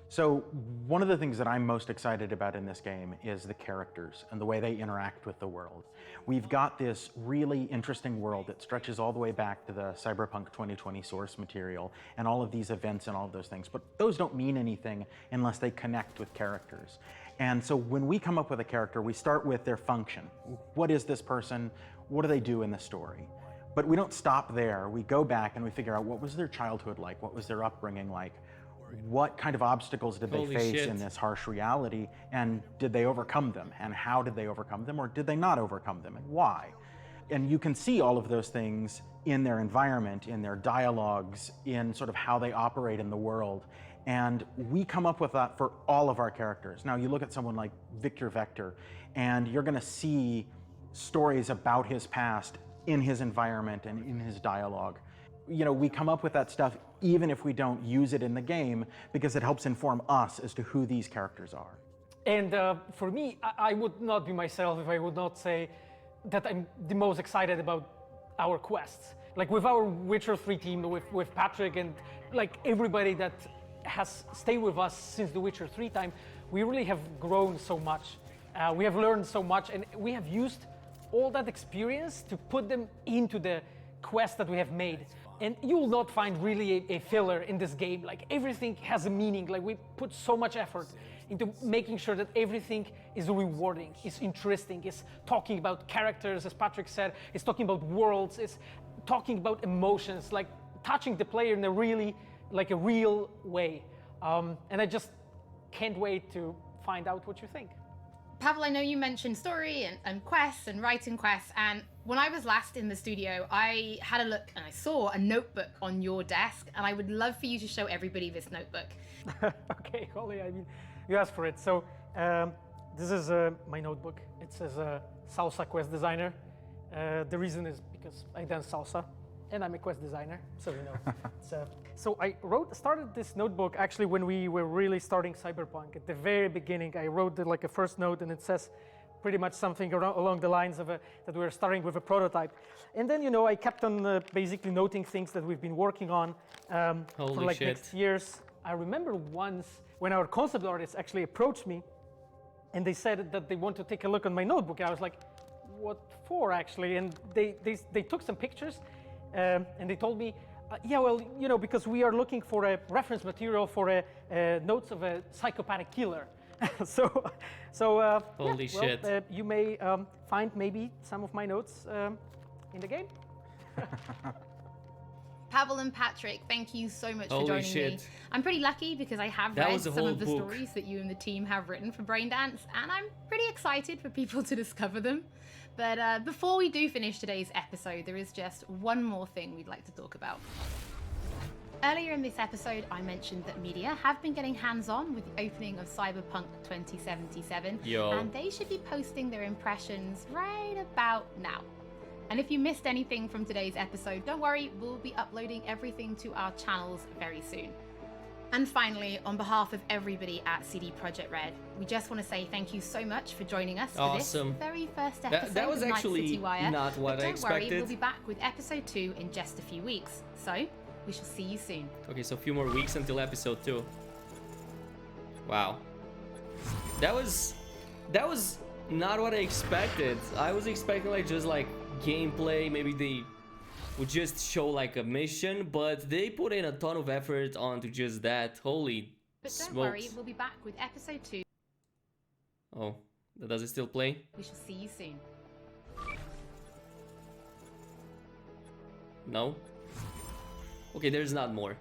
Speaker 18: So one of the things that I'm most excited about in this game is the characters and the way they interact with the world. We've got this really interesting world that stretches all the way back to the Cyberpunk 2020 source material and all of these events and all of those things, but those don't mean anything unless they connect with characters. And so when we come up with a character, we start with their function. What is this person? What do they do in the story? But we don't stop there. We go back and we figure out what was their childhood like? What was their upbringing like? What kind of obstacles did they face in this harsh reality, and did they overcome them, and how did they overcome them, or did they not overcome them, and why? And you can see all of those things in their environment, in their dialogues, in sort of how they operate in the world. And we come up with that for all of our characters. Now you look at someone like Victor Vector, and you're gonna see stories about his past in his environment and in his dialogue. You know, we come up with that stuff even if we don't use it in the game, because it helps inform us as to who these characters are.
Speaker 8: And for me, I would not be myself if I would not say that I'm the most excited about our quests. Like with our Witcher 3 team, with Patrick and like everybody that has stayed with us since the Witcher 3 time, we really have grown so much. We have learned so much, and we have used all that experience to put them into the quests that we have made. And you will not find really a filler in this game. Like everything has a meaning. Like we put so much effort into making sure that everything is rewarding, is interesting, is talking about characters, as Patrick said, is talking about worlds, is talking about emotions, like touching the player in a really, like a real way. And I just can't wait to find out what you think.
Speaker 2: Pavel, I know you mentioned story and quests and writing quests, and when I was last in the studio, I had a look and I saw a notebook on your desk, and I would love for you to show everybody this notebook.
Speaker 8: Okay, Holly, I mean, you asked for it. So this is my notebook. It says Salsa Quest Designer. The reason is because I dance salsa, and I'm a quest designer, so you know. So I started this notebook actually when we were really starting Cyberpunk. At the very beginning, I wrote like a first note, and it says pretty much something along the lines of that we were starting with a prototype. And then, you know, I kept on basically noting things that we've been working on for like next years. I remember once when our concept artists actually approached me, and they said that they want to take a look on my notebook. I was like, what for actually? And they took some pictures, and they told me, yeah, well, you know, because we are looking for a reference material for notes of a psychopathic killer.
Speaker 1: Holy shit.
Speaker 8: Well, you may find maybe some of my notes in the game.
Speaker 2: Pavel and Patrick, thank you so much for joining me. I'm pretty lucky because I have read some of the stories that you and the team have written for Braindance, and I'm pretty excited for people to discover them. But before we do finish today's episode, there is just one more thing we'd like to talk about. Earlier in this episode, I mentioned that media have been getting hands-on with the opening of Cyberpunk 2077, and they should be posting their impressions right about now. And if you missed anything from today's episode, don't worry, we'll be uploading everything to our channels very soon. And finally, on behalf of everybody at CD Projekt Red, we just want to say thank you so much for joining us for this very first episode
Speaker 1: that was
Speaker 2: of
Speaker 1: actually
Speaker 2: Night City Wire.
Speaker 1: not what I expected.
Speaker 2: Don't worry, we'll be back with episode 2 in just a few weeks. So, we shall see you soon.
Speaker 1: Okay, so a few more weeks until episode 2. Wow. That was not what I expected. I was expecting like just like gameplay, maybe they would just show like a mission, but they put in a ton of effort onto just that. Holy
Speaker 2: But don't
Speaker 1: smokes.
Speaker 2: worry, we'll be back with episode 2.
Speaker 1: Oh, does it still play?
Speaker 2: We shall see you soon.
Speaker 1: No? Okay, there's not more.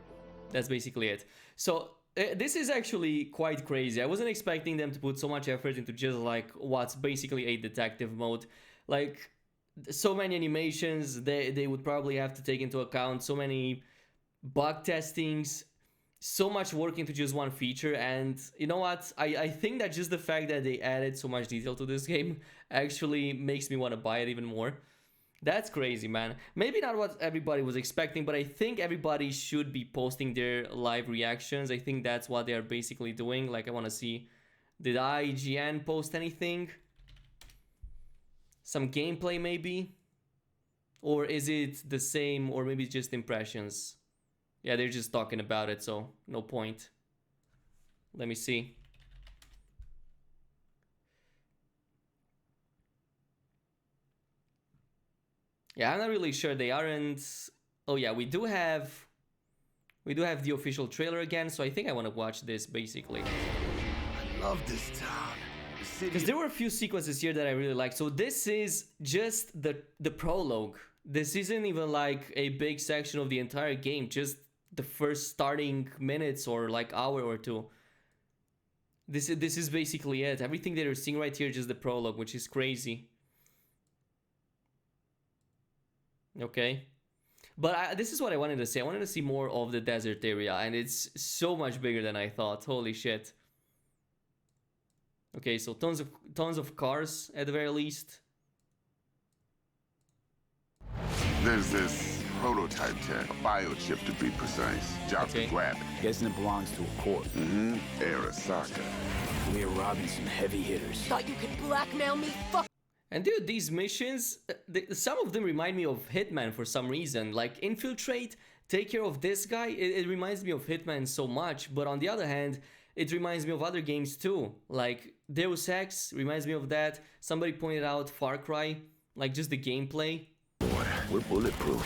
Speaker 1: That's basically it. So this is actually quite crazy. I wasn't expecting them to put so much effort into just like what's basically a detective mode. Like so many animations, they would probably have to take into account so many bug testings, so much work into just one feature. And you know what? I think that just the fact that they added so much detail to this game actually makes me want to buy it even more. That's crazy, man. Maybe not what everybody was expecting, but I think everybody should be posting their live reactions. I think that's what they are basically doing. Like, I want to see, did IGN post anything? Some gameplay maybe? Or is it the same, or maybe just impressions? Yeah, they're just talking about it, so no point. Let me see. Yeah, I'm not really sure. They aren't. Oh yeah, we do have the official trailer again, so I think I want to watch this basically.
Speaker 3: I love this town.
Speaker 1: Because there were a few sequences here that I really liked. So this is just the prologue. This isn't even like a big section of the entire game, just the first starting minutes or like hour or two. This is basically it. Everything that you're seeing right here is just the prologue, which is crazy. Okay. But this is what I wanted to say. I wanted to see more of the desert area, and it's so much bigger than I thought. Holy shit. Okay, so tons of cars at the very least.
Speaker 5: There's this prototype tech, a biochip to be precise. Job to grab it.
Speaker 4: Guessing it belongs to a corp.
Speaker 5: Mm-hmm. Arasaka.
Speaker 4: We're robbing some heavy hitters.
Speaker 6: Thought you could blackmail me? Fuck.
Speaker 1: And dude, these missions, some of them remind me of Hitman for some reason. Like infiltrate, take care of this guy. It reminds me of Hitman so much. But on the other hand, it reminds me of other games too. Like Deus Ex reminds me of that. Somebody pointed out Far Cry, like just the gameplay.
Speaker 3: Boy, we're bulletproof.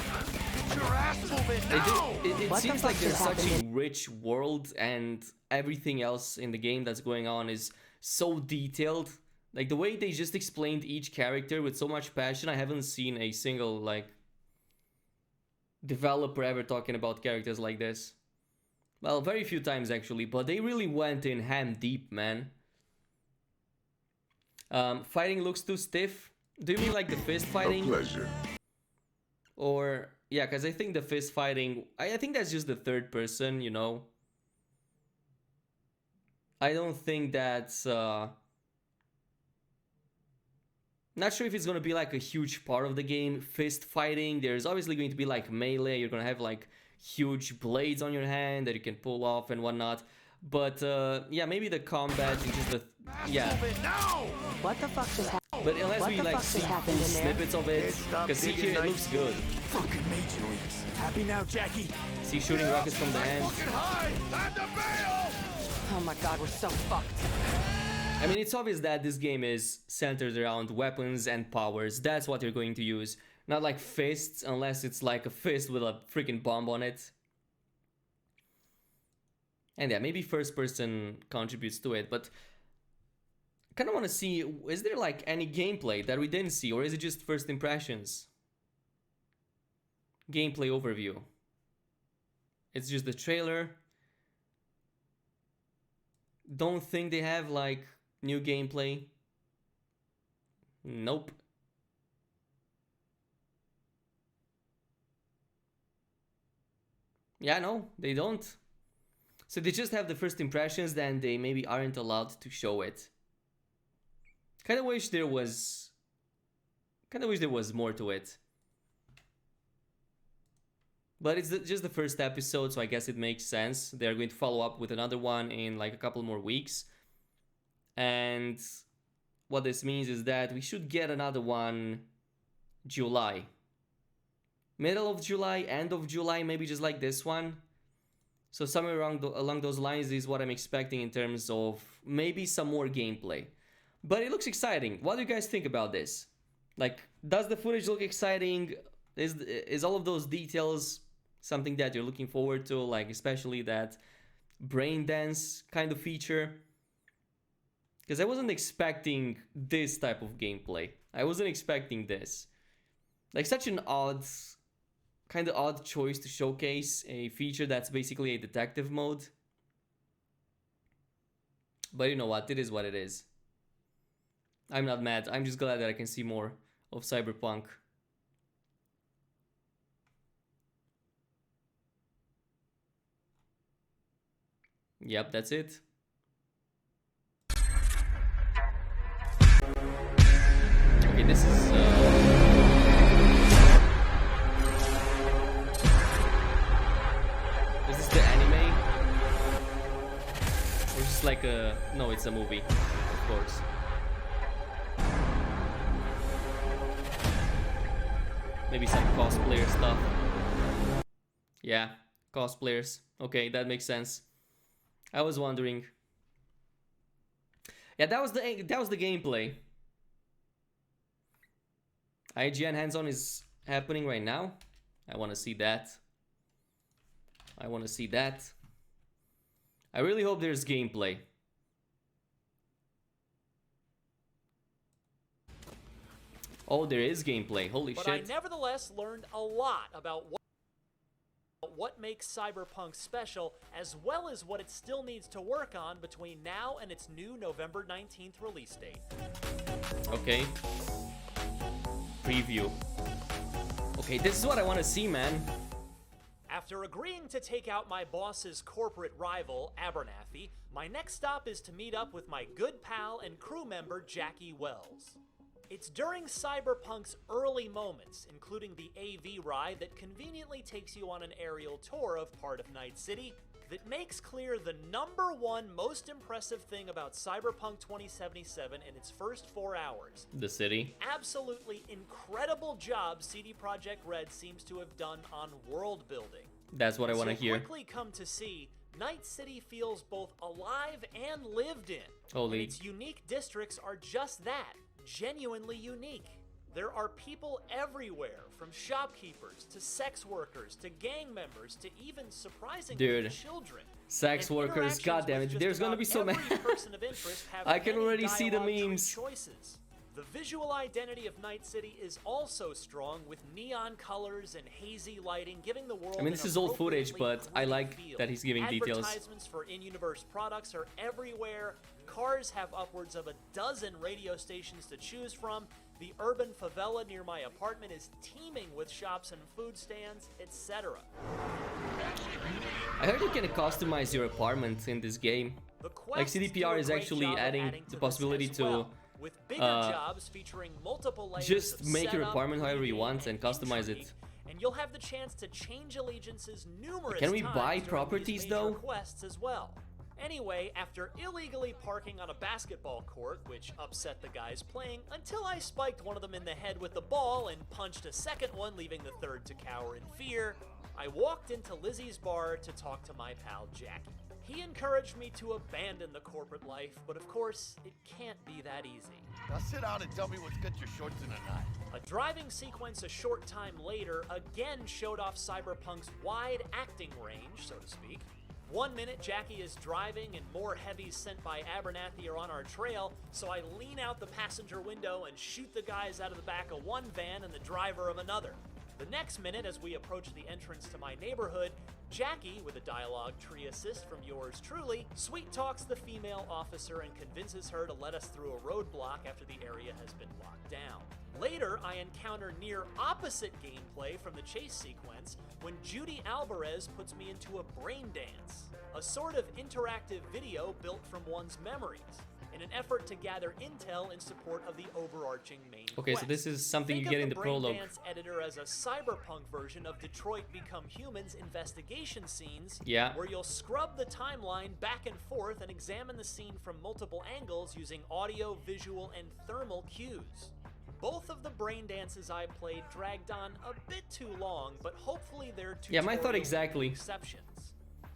Speaker 1: It seems like there's such a rich world, and everything else in the game that's going on is so detailed. Like the way they just explained each character with so much passion, I haven't seen a single like developer ever talking about characters like this. Well, very few times actually, but they really went in ham deep, man. Fighting looks too stiff. Do you mean like the fist fighting?
Speaker 5: A pleasure.
Speaker 1: Or yeah, because I think the fist fighting, I think that's just the third person, you know. I don't think that's not sure if it's gonna be like a huge part of the game. Fist fighting, there's obviously going to be like melee. You're gonna have like huge blades on your hand that you can pull off and whatnot. But yeah, maybe the combat is just the
Speaker 6: What the fuck just happened?
Speaker 1: But unless we like see snippets of it, because see here it looks good.
Speaker 4: Fucking major leagues. Happy now, Jackie?
Speaker 1: See shooting rockets from the hand.
Speaker 6: Oh my god, we're so fucked.
Speaker 1: I mean, it's obvious that this game is centered around weapons and powers. That's what you're going to use. Not like fists, unless it's like a fist with a freaking bomb on it. And yeah, maybe first person contributes to it, but I kind of want to see, is there like any gameplay that we didn't see, or is it just first impressions? Gameplay overview. It's just the trailer. Don't think they have like new gameplay. Nope. Yeah, no, they don't. So they just have the first impressions, then they maybe aren't allowed to show it. Kind of wish there was more to it. But it's just the first episode, so I guess it makes sense. They're going to follow up with another one in like a couple more weeks. And what this means is that we should get another one July. Middle of July, end of July, maybe just like this one. So somewhere along those lines is what I'm expecting in terms of maybe some more gameplay. But it looks exciting. What do you guys think about this? Like, does the footage look exciting? Is all of those details something that you're looking forward to? Like, especially that brain dance kind of feature? Because I wasn't expecting this type of gameplay. I wasn't expecting this. Like, such an kind of odd choice to showcase a feature that's basically a detective mode. But you know what? It is what it is. I'm not mad. I'm just glad that I can see more of Cyberpunk. Yep, that's it. Okay, this is is this the anime? Or just like a... No, it's a movie, of course. Maybe some cosplayer stuff. Yeah, cosplayers. Okay, that makes sense. I was wondering. Yeah, that was the gameplay. IGN hands-on is happening right now. I want to see that. I want to see that. I really hope there's gameplay. Oh, there is gameplay. Holy shit.
Speaker 19: But I nevertheless learned a lot about what makes Cyberpunk special, as well as what it still needs to work on between now and its new November 19th release date.
Speaker 1: Okay. Preview. Okay, this is what I want to see, man.
Speaker 19: After agreeing to take out my boss's corporate rival, Abernathy, my next stop is to meet up with my good pal and crew member, Jackie Wells. It's during Cyberpunk's early moments, including the AV ride that conveniently takes you on an aerial tour of part of Night City, that makes clear the #1 most impressive thing about Cyberpunk 2077 in its first 4 hours.
Speaker 1: The city.
Speaker 19: Absolutely incredible job CD Projekt Red seems to have done on world building.
Speaker 1: That's what I want to hear.
Speaker 19: Quickly come to see, Night City feels both alive and lived in.
Speaker 1: Holy.
Speaker 19: And its unique districts are just that. Genuinely unique. There are people everywhere, from shopkeepers to sex workers to gang members to even surprisingly children.
Speaker 1: Sex workers, goddammit, there's gonna be so many. I can already see the memes.
Speaker 19: Choices. The visual identity of Night City is also strong, with neon colors and hazy lighting, giving the world.
Speaker 1: I mean, this is old footage, but I like that he's giving details.
Speaker 19: Advertisements for in-universe products are everywhere. Cars have upwards of a dozen radio stations to choose from. The urban favela near my apartment is teeming with shops and food stands, etc.
Speaker 1: I heard you can customize your apartment in this game. Like CDPR is actually adding the possibility to
Speaker 19: with bigger jobs featuring multiple layers
Speaker 1: just
Speaker 19: of
Speaker 1: make your
Speaker 19: setup,
Speaker 1: apartment however you want and
Speaker 19: intrigue,
Speaker 1: customize it.
Speaker 19: And you'll have the chance to change allegiances numerous
Speaker 1: Can we
Speaker 19: times
Speaker 1: buy
Speaker 19: during
Speaker 1: properties
Speaker 19: these major
Speaker 1: though?
Speaker 19: quests as well. Anyway, after illegally parking on a basketball court, which upset the guys playing, until I spiked one of them in the head with the ball and punched a second one, leaving the third to cower in fear, I walked into Lizzie's bar to talk to my pal Jackie. He encouraged me to abandon the corporate life, but of course, it can't be that easy.
Speaker 3: Now sit down and tell me what's got your shorts in a knot.
Speaker 19: A driving sequence a short time later again showed off Cyberpunk's wide acting range, so to speak. 1 minute, Jackie is driving and more heavies sent by Abernathy are on our trail, so I lean out the passenger window and shoot the guys out of the back of one van and the driver of another. The next minute, as we approach the entrance to my neighborhood, Jackie, with a dialogue tree assist from yours truly, sweet talks the female officer and convinces her to let us through a roadblock after the area has been locked down. Later, I encounter near opposite gameplay from the chase sequence when Judy Alvarez puts me into a brain dance, a sort of interactive video built from one's memories, in an effort to gather intel in support of the overarching main
Speaker 1: Okay,
Speaker 19: quest.
Speaker 1: so this is something
Speaker 19: Think
Speaker 1: you get in the
Speaker 19: of the brain
Speaker 1: prologue.
Speaker 19: dance editor as a cyberpunk version of Detroit Become Human's investigation scenes,
Speaker 1: Yeah.
Speaker 19: where you'll scrub the timeline back and forth and examine the scene from multiple angles using audio, visual, and thermal cues. Both of the brain dances I played dragged on a bit too long, but hopefully they're
Speaker 1: Yeah, my thought
Speaker 19: tutorial
Speaker 1: exactly.
Speaker 19: exceptions.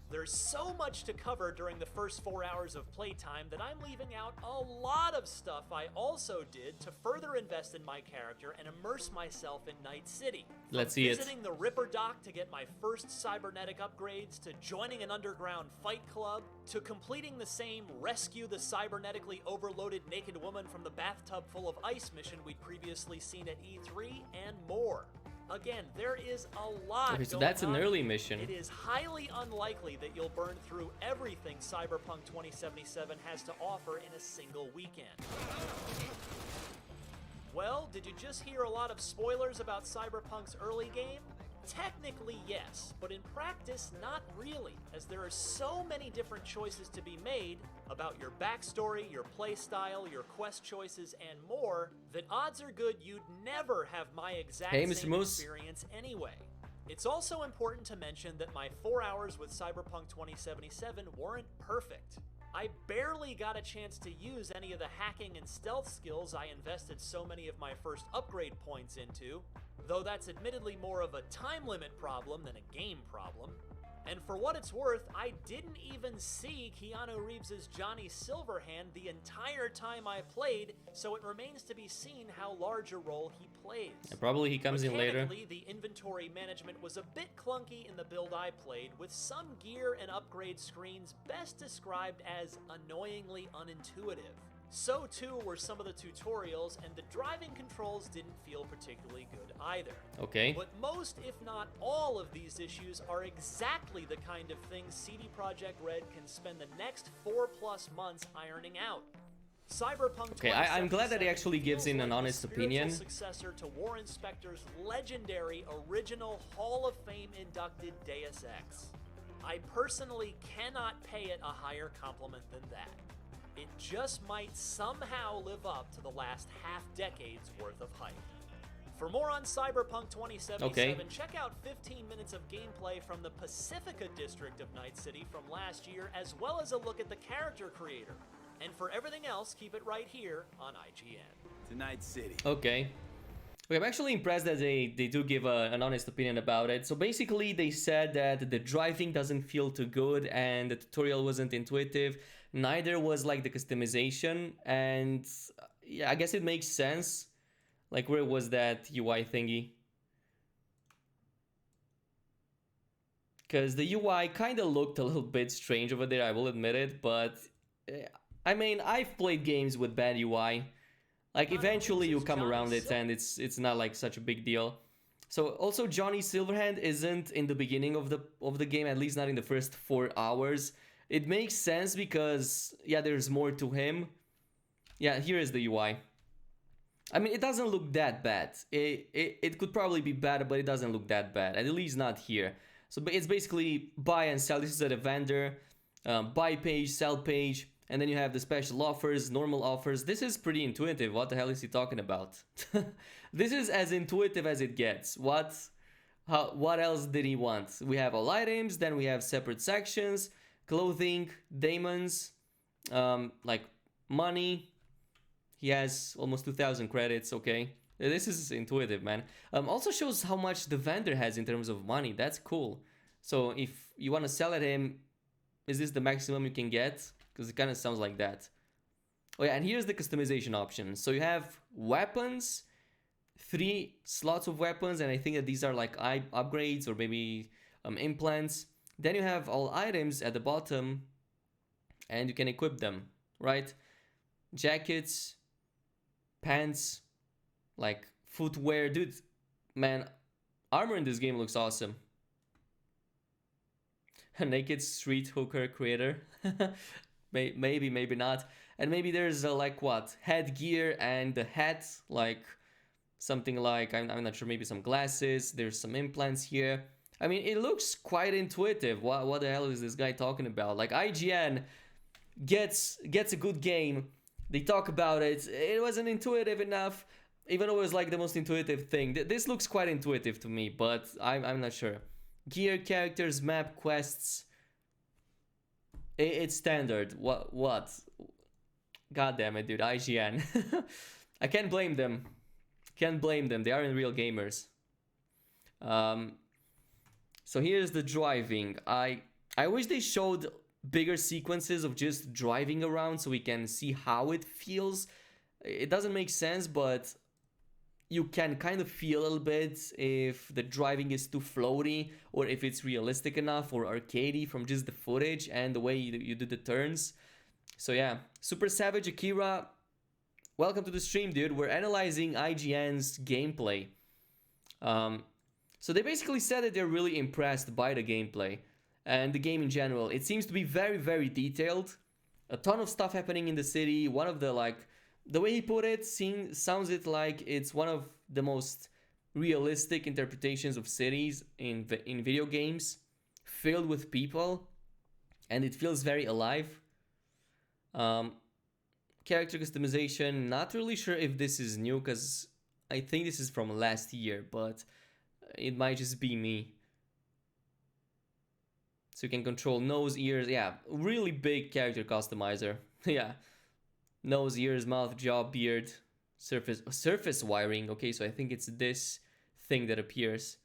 Speaker 19: There's so much to cover during the first 4 hours of playtime that I'm leaving out a lot of stuff I also did to further invest in my character and immerse myself in Night City.
Speaker 1: Let's see it.
Speaker 19: Visiting the Ripper Dock to get my first cybernetic upgrades, to joining an underground fight club, to completing the same rescue the cybernetically overloaded naked woman from the bathtub full of ice mission we'd previously seen at E3, and more. Again, there is a lot
Speaker 1: Okay, so
Speaker 19: going
Speaker 1: that's an
Speaker 19: on.
Speaker 1: early mission.
Speaker 19: It is highly unlikely that you'll burn through everything Cyberpunk 2077 has to offer in a single weekend. Well, did you just hear a lot of spoilers about Cyberpunk's early game? Technically, yes, but in practice, not really, as there are so many different choices to be made about your backstory, your playstyle, your quest choices, and more, that odds are good you'd never have my exact
Speaker 1: Hey, Mr.
Speaker 19: same
Speaker 1: Moose.
Speaker 19: experience anyway. It's also important to mention that my 4 hours with Cyberpunk 2077 weren't perfect. I barely got a chance to use any of the hacking and stealth skills I invested so many of my first upgrade points into, though that's admittedly more of a time limit problem than a game problem. And for what it's worth, I didn't even see Keanu Reeves' Johnny Silverhand the entire time I played, so it remains to be seen how large a role he plays.
Speaker 1: And probably he comes in later.
Speaker 19: Mechanically, the inventory management was a bit clunky in the build I played, with some gear and upgrade screens best described as annoyingly unintuitive. So too were some of the tutorials, and the driving controls didn't feel particularly good either.
Speaker 1: Okay.
Speaker 19: But most, if not all, of these issues are exactly the kind of things CD Projekt Red can spend the next 4+ months ironing out. Cyberpunk.
Speaker 1: Okay, I'm glad that he actually gives in an honest opinion.
Speaker 19: Successor to Warren Spector's legendary original Hall of Fame inducted Deus Ex. I personally cannot pay it a higher compliment than that. It just might somehow live up to the last half-decade's worth of hype. For more on Cyberpunk 2077, check out 15 minutes of gameplay from the Pacifica district of Night City from last year, as well as a look at the character creator. And for everything else, keep it right here on IGN.
Speaker 4: To Night City.
Speaker 1: Okay. I'm actually impressed that they do give an honest opinion about it. So basically, they said that the driving doesn't feel too good and the tutorial wasn't intuitive. Neither was like the customization, and yeah, I guess it makes sense. Like, where was that UI thingy? Because the UI kind of looked a little bit strange over there, I will admit it, but I mean, I've played games with bad UI. Like, eventually you come around it, and it's not like such a big deal. So also Johnny Silverhand isn't in the beginning of the game, at least not in the first 4 hours. It makes sense because, yeah, there's more to him. Yeah, here is the UI. I mean, it doesn't look that bad. It could probably be better, but it doesn't look that bad. At least not here. So it's basically buy and sell. This is at a vendor. Buy page, sell page. And then you have the special offers, normal offers. This is pretty intuitive. What the hell is he talking about? This is as intuitive as it gets. What else did he want? We have all items. Then we have separate sections. Clothing, daemons, like money. He has almost 2,000 credits, okay. This is intuitive, man. Also shows how much the vendor has in terms of money. That's cool. So if you want to sell at him, is this the maximum you can get? Because it kind of sounds like that. Oh yeah, and here's the customization options. So you have weapons, 3 slots of weapons, and I think that these are like upgrades or maybe implants. Then you have all items at the bottom, and you can equip them, right? Jackets, pants, like footwear. Dude, man, armor in this game looks awesome. A naked street hooker creator. Maybe, maybe not. And maybe there's like what? Headgear and the hat, like something like, I'm not sure, maybe some glasses. There's some implants here. I mean, it looks quite intuitive. What the hell is this guy talking about? Like, IGN gets a good game. They talk about it. It wasn't intuitive enough, even though it was like the most intuitive thing. This looks quite intuitive to me, but I'm not sure. Gear, characters, map, quests. It's standard. What? God damn it, dude. IGN. I can't blame them. Can't blame them. They aren't real gamers. So here's the driving. I wish they showed bigger sequences of just driving around so we can see how it feels. It doesn't make sense, but you can kind of feel a little bit if the driving is too floaty or if it's realistic enough or arcadey from just the footage and the way you do the turns. So yeah, Super Savage Akira, welcome to the stream, dude. We're analyzing IGN's gameplay. So they basically said that they're really impressed by the gameplay and the game in general. It seems to be very, very detailed. A ton of stuff happening in the city. One of the, like, the way he put it sounds it like it's one of the most realistic interpretations of cities in video games, filled with people, and it feels very alive. Character customization, not really sure if this is new because I think this is from last year, but it might just be me. So you can control nose, ears, yeah, really big character customizer. Yeah, nose, ears, mouth, jaw, beard, surface wiring. Okay, so I think it's this thing that appears.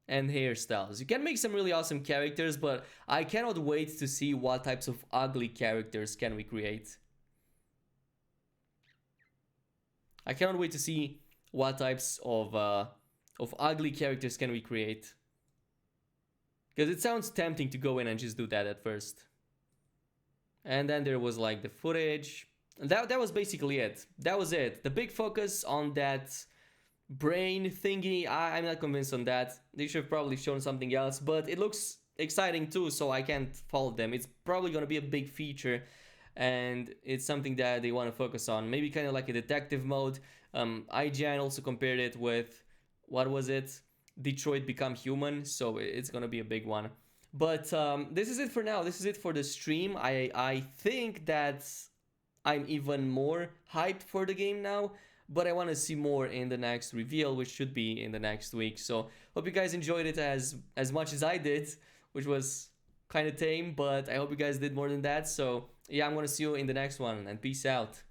Speaker 1: and hairstyles. You can make some really awesome characters, but I cannot wait to see what types of ugly characters can we create. I cannot wait to see what types of ugly characters can we create. Because it sounds tempting to go in and just do that at first. And then there was like the footage. That was basically it. That was it. The big focus on that brain thingy, I'm not convinced on that. They should have probably shown something else, but it looks exciting too, so I can't fault them. It's probably gonna be a big feature, and it's something that they want to focus on. Maybe kind of like a detective mode. IGN also compared it with, what was it? Detroit Become Human, so it's gonna be a big one. But this is it for now. This is it for the stream. I think that I'm even more hyped for the game now, but I want to see more in the next reveal, which should be in the next week. So hope you guys enjoyed it as much as I did, which was kind of tame, but I hope you guys did more than that. So yeah, I'm gonna see you in the next one, and peace out.